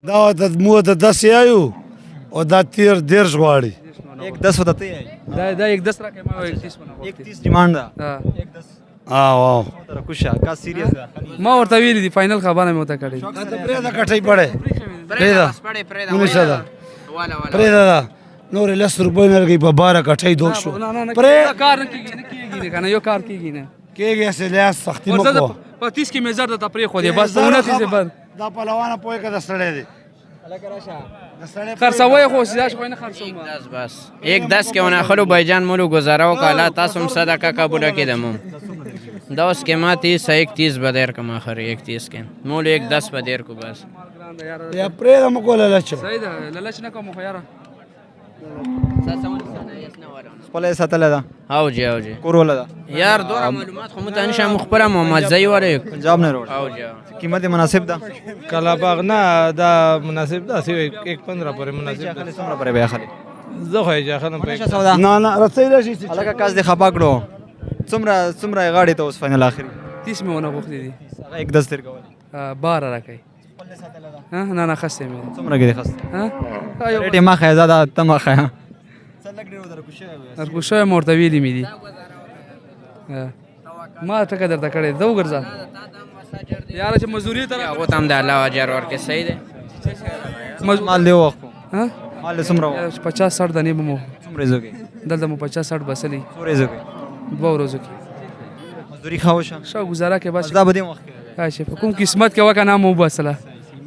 دا د مو د 10 یایو او دا 13 غواړي 110 وته ته دا 110 راکې ما 31 منه 31 ډیمانډ ده 110 واو تر کوشا کا سیریس ده ما ورته ویل دي فائنل خبره مې وته کړې دا پرې دا کټای پړې پرې دا پرې دا نور لس روپۍ نه لګي په 12 کټای 200 پرې کار نه کیږي کنه یو کار کیږي نه کېږي اصله سختي مو کو په 30 کې مزر د تپری خو دې بس په 29 بعد دا پهلوانه پوهه کده سړې دي خرڅوي خو سیاش خو نه خرڅوم بس 110 کې ونه خلو بایجان مولو گزارو کالا تاسو هم صدقه قبول کړم دا اوس کې ما 30 بدر کما اخر 31 کې مولو 110 بدر کو بس یا پرې د مکو لچ صحیح ده لچ نه کوم خو یاره خپل ساتل ده او جی کورول ده یار دوه معلومات خو مت انشا مخبره محمد زئی وره پنجاب نه روډ او جی قیمت مناسب ده کلا باغ نه دا مناسب ده سی 1.15 پر مناسب خالي څومره پر بیا خالي زه خو یې ځخنم په سودا نه رسېږي راشي الګه کاس دې خپا کړو څومره غاړي ته اوس فائنل اخري 30 مې ونه غوښتي دي هغه 110 تر کول 12 راکې نه خسته مې څومره کې خست ها ریټ ما خیا زاده تم خیا ارکوشه مرته ویلې مې دي ما ټکه درته کړې دو ګرځا یار چې مزدوري تر هغه تام د الله اجر ورکې صحیح ده مال دی وخت ها مال څومره 50 60 دنه بمو څومره زوګي دلته مو 50 60 بسلی څومره زوګي 2 ورځې کې مزدوري خاوشه شو گزاره کې بس دا به دې وخت کې اشه په کوم قسمت کې وکه نام مو بسله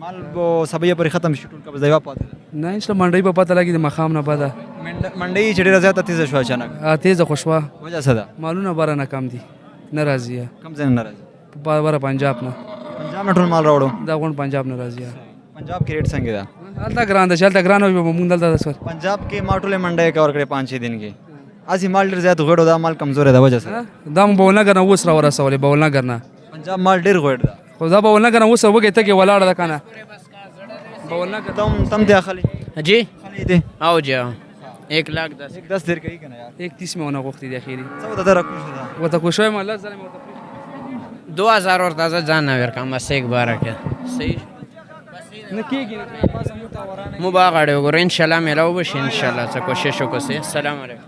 مال بو سبیا پر ختم شي ټول قبضه یې پاتې نه انشاء منډي په پته لګي د مخام نه بده منډي چې ډیره زیاته تیزه شو اچانک تیزه خوشوا وجه څه ده مالونه بار نه کم دي ناراضي کم ځای نه راځي په بار پنجاب نه پنجاب نه ټول مال راوړو دا غون پنجاب نه راضي پنجاب کې ریټ څنګه ده حالت ګران ده چلته ګران وي مونږ دلته سر پنجاب کې ما ټول منډي کور کړې 5-6 دن کې ازي مال ډیر زیات غړو دا مال کمزور ده وجه څه دا بولنا کنه وس را ورسولې بولنا کرنا پنجاب مال ډیر غړ ده خو دا بولنا کنه وس وګه ته کې ولاړ ده کنه بولنا تم دې خالي جی خالي دې او جی 110 دیر کوي کنه یار 31 مې ونه غوښتي د اخیری څه وته راکوشه ده وته کو شوی مال زره مې 2000 اور تازه ځان نه ورکم بس ایک بار کې صحیح نه کېږي مو باغ اړه وګور ان شاء الله ملاو بش ان شاء الله څه کوشش وکړو السلام علیکم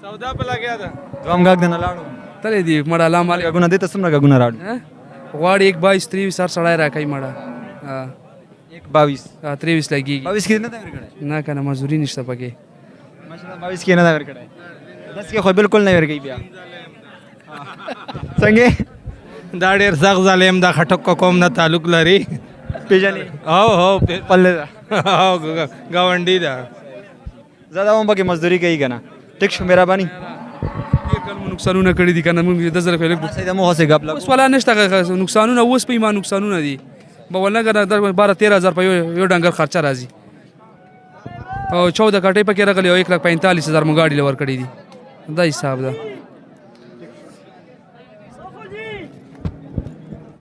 سودا په لګیا ده دوام غاګ نه لاړو تلې دی مړه الله مال غونه دې ته څومره غونه راړو غواړي 1 22 23 سر سړای راکای مړه ها 22 23 لګي 22 کې نه دا ورکړای نه کنه مزدوري نشته پکې ماشاءالله 22 کې نه دا ورکړای 10 کې خو بالکل نه ورګي بیا څنګه دا ډیر سخت ظالم دا خټک کوم نه تعلق لري پیژنې او پله ده او گاونډي ده زړه هم پکې مزدوري کوي کنه ټیک شو مهرباني نقصانونه کړی دي کنه موږ د زره خلک سید مو هسه غب اوس ولا نشته نقصانونه اوس په ایمان نقصانونه دي بولنه کنه 12-13 په یو ډنګر خرچه راځي او 14 کټې پکې راغلي او 1,45,000 مو گاډي لور کړی دي دا حساب ده